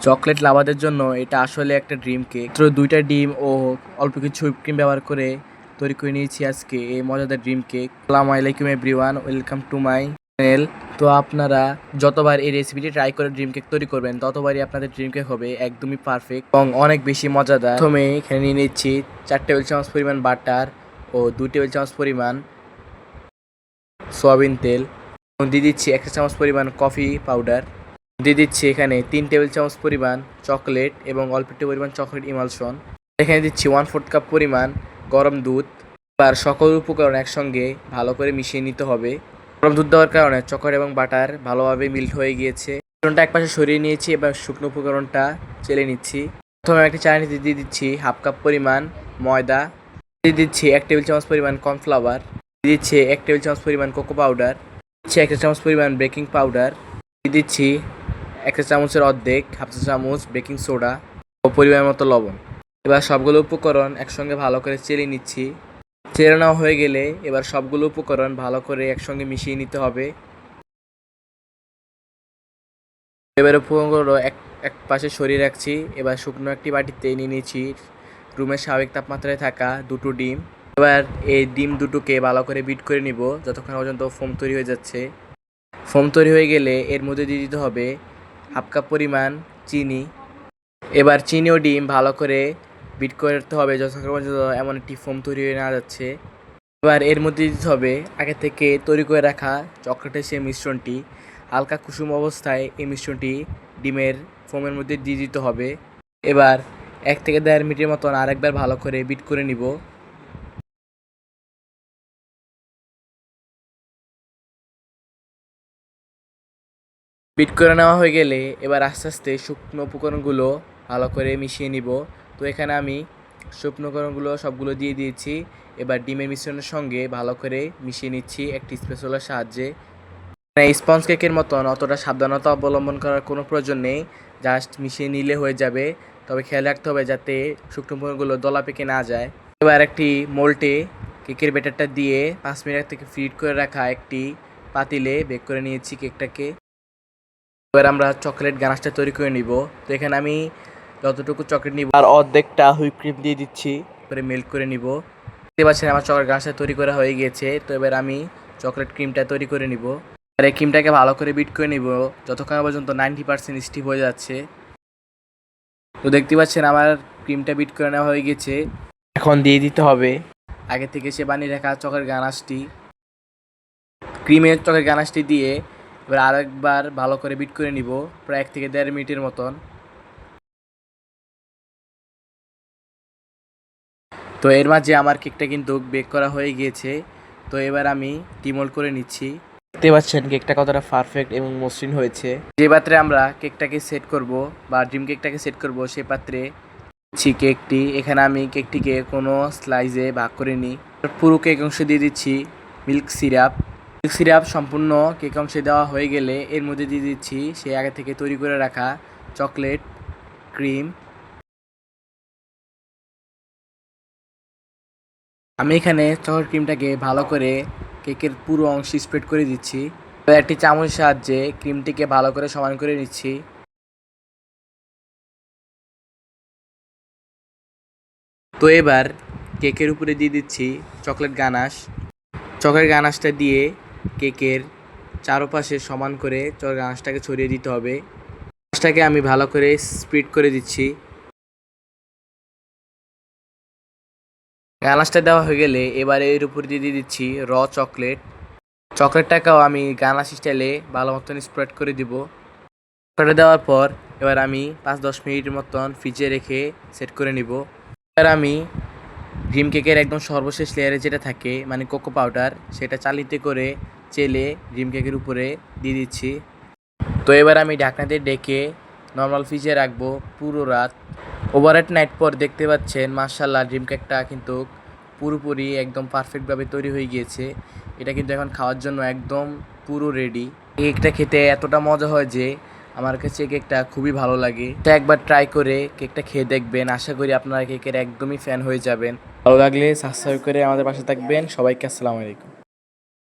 Chocolate লাভারদের জন্য এটা আসলে একটা ড্রিম কেক। মাত্র 2টা ডিম ও অল্প কিছু হুইপ ক্রিম ব্যবহার করে তৈরি করে নিয়েছি আজকে এই মজাদার ড্রিম কেক। আসসালামু আলাইকুম everyone, welcome to my channel. তো আপনারা যতবার এই রেসিপিটি ট্রাই করে ড্রিম কেক তৈরি করবেন ততবারই আপনাদের ড্রিম কেক হবে একদমই পারফেক্ট এবং অনেক বেশি মজাদার। প্রথমে এখানে নিয়ে নিচ্ছি 4 টেবিল চামচ পরিমাণ বাটার ও 2 টেবিল চামচ পরিমাণ সয়াবিন তেল। দিয়ে দিচ্ছি 1 চামচ পরিমাণ কফি পাউডার। দিয়ে দিচ্ছি এখানে 3 টেবিল চামচ পরিমাণ চকলেট এবং অল্প একটু পরিমাণ চকলেট ইমালশন। এখানে দিচ্ছি 1/4 কাপ পরিমাণ গরম দুধ। এবার সকল উপকরণ একসঙ্গে ভালো করে মিশিয়ে নিতে হবে। গরম দুধ দেওয়ার কারণে চকলেট এবং বাটার ভালোভাবে মিল্ট হয়ে গিয়েছে। উপকরণটা একপাশে সরিয়ে নিয়েছি, এবার শুকনো উপকরণটা চেলে নিচ্ছি। প্রথমে একটি চালনিতে দিয়ে দিচ্ছি 1/2 কাপ পরিমাণ ময়দা। দিয়ে দিচ্ছি 1 টেবিল চামচ পরিমাণ কর্নফ্লাওয়ার। দিয়ে দিচ্ছি 1 টেবিল চামচ পরিমাণ কোকো পাউডার। দিচ্ছি 1 চামচ পরিমাণ বেকিং পাউডার। দিয়ে দিচ্ছি 1 চামচের অর্ধেক 1/2 চামচ বেকিং সোডা ও পরিমাণ মতো লবণ। এবার সবগুলো উপকরণ একসঙ্গে ভালো করে চেলে নিচ্ছি। চেলে নেওয়া হয়ে গেলে এবার সবগুলো উপকরণ ভালো করে একসঙ্গে মিশিয়ে নিতে হবে। এবার উপকরণগুলো এক পাশে সরিয়ে রাখছি। এবার শুকনো একটি বাটিতে নিয়ে নিয়েছি রুমের স্বাভাবিক তাপমাত্রায় থাকা 2টো ডিম। এবার এই ডিম দুটোকে ভালো করে বিট করে নিব যতক্ষণ পর্যন্ত ফোম তৈরি হয়ে যাচ্ছে। ফোম তৈরি হয়ে গেলে এর মধ্যে দিয়ে দিতে হবে 1/2 কাপ পরিমাণ চিনি। এবার চিনি ও ডিম ভালো করে বিট করতে হবে যতক্ষণ পর্যন্ত এমন একটি ফোম তৈরি হয়ে না যাচ্ছে। এবার এর মধ্যে দিতে হবে আগে থেকে তৈরি করে রাখা চকলেটের সেই মিশ্রণটি। হালকা কুসুম অবস্থায় এই মিশ্রণটি ডিমের ফোমের মধ্যে দিয়ে দিতে হবে। এবার 1 থেকে 1.5 মিনিটের মতন আরেকবার ভালো করে বিট করে নিব। বিট করে নেওয়া হয়ে গেলে এবার আস্তে আস্তে শুকনো উপকরণগুলো ভালো করে মিশিয়ে নিব। তো এখানে আমি শুকনো উপকরণগুলো সবগুলো দিয়ে দিয়েছি। এবার ডিমের মিশ্রণের সঙ্গে ভালো করে মিশিয়ে নিচ্ছি একটি স্প্যাচুলার সাহায্যে। স্পঞ্জ কেকের মতন অতটা সাবধানতা অবলম্বন করার কোনো প্রয়োজন নেই, জাস্ট মিশিয়ে নিলে হয়ে যাবে। তবে খেয়াল রাখতে হবে যাতে শুকনো উপকরণগুলো দলা পেকে না যায়। এবার একটি মোল্ডে কেকের ব্যাটারটা দিয়ে 5 মিনিট থেকে ফ্রিজ করে রাখা একটি পাতিলে বেক করে নিয়েছি কেকটাকে। এবার আমরা চকলেট গানাশটা তৈরি করে নিব। তো এখানে আমি যতটুকু চকলেট নিব আর অর্ধেকটা হুইপ ক্রিম দিয়ে দিচ্ছি করে মেল্ট করে নিব। দেখতে পাচ্ছেন আমার চকলেট গানাশটা তৈরি করা হয়ে গিয়েছে। তো এবার আমি চকলেট ক্রিমটা তৈরি করে নিব। আর এই ক্রিমটাকে ভালো করে বিট করে নিব যতক্ষণ পর্যন্ত 90% স্টিফ হয়ে যাচ্ছে। তো দেখতে পাচ্ছেন আমার ক্রিমটা বিট করে নেওয়া হয়ে গেছে। এখন দিয়ে দিতে হবে আগে থেকে সে বানিয়ে রাখা চকলেট গানাশটি। ক্রিমের চকলেট গানাশটি দিয়ে এবার আরেকবার ভালো করে বিট করে নিব প্রায় 1 থেকে 1.5 মিনিটের মতন। তো এর মাঝে আমার কেকটা কিন্তু বেক করা হয়ে গিয়েছে। তো এবার আমি ডিমোল্ড করে নিচ্ছি। দেখতে পাচ্ছেন কেকটা কতটা পারফেক্ট এবং মসৃণ হয়েছে। যে পাত্রে আমরা কেকটাকে সেট করব বা ড্রিম কেকটাকে সেট করব সেই পাত্রে দিচ্ছি কেকটি। এখানে আমি কেকটিকে কোনো স্লাইসে ভাগ করে নিই। পুরো কেক অংশে দিয়ে দিচ্ছি মিল্ক সিরাপ। মিল্ক সিরাপ সম্পূর্ণ কেক অংশে দেওয়া হয়ে গেলে এর মধ্যে দিয়ে দিচ্ছি সেই আগে থেকে তৈরি করে রাখা চকলেট ক্রিম। আমি এখানে চকলেট ক্রিমটাকে ভালো করে কেকের পুরো অংশে স্প্রেড করে দিচ্ছি। একটি চামচের সাহায্যে ক্রিমটিকে ভালো করে সমান করে নিচ্ছি। তো এবার কেকের উপরে দিয়ে দিচ্ছি চকলেট গানাশ। চকলেট গানাশটা দিয়ে কেকের চারপাশে সমান করে চকলেট গানাশটাকে ছড়িয়ে দিতে হবে। গানাশটাকে আমি ভালো করে স্প্রেড করে দিচ্ছি। গানাশটা দেওয়া হয়ে গেলে এবার এর উপর দিয়ে দিচ্ছি চকলেটটাকেও আমি গানাশ স্টাইলে ভালো মতন স্প্রেড করে দিব। চকলেটটা দেওয়ার পর এবার আমি 5-10 মিনিটের মতন ফ্রিজে রেখে সেট করে নিব। এবার আমি ড্রিম কেকের একদম সর্বশেষ লেয়ারে যেটা থাকে মানে কোকো পাউডার, সেটা চালিতে করে চেলে ড্রিম কেকের উপরে দিয়ে দিচ্ছি। তো এবার আমি ঢাকনাতে ডেকে নর্মাল ফ্রিজে রাখবো পুরো রাত। ওভারনাইট নাইট পর দেখতে পাচ্ছেন মাশাআল্লাহ ড্রিম কেকটা কিন্তু পুরোপুরি একদম পারফেক্টভাবে তৈরি হয়ে গিয়েছে। এটা কিন্তু এখন খাওয়ার জন্য একদম পুরো রেডি। কেকটা খেতে এতটা মজা হয় যে আমার কাছে কেকটা খুবই ভালো লাগে। এটা একবার ট্রাই করে কেকটা খেয়ে দেখবেন, আশা করি আপনারা কেকের একদমই ফ্যান হয়ে যাবেন। ভালো লাগলে সাবস্ক্রাইব করে আমাদের পাশে থাকবেন। সবাইকে আসসালামু আলাইকুম।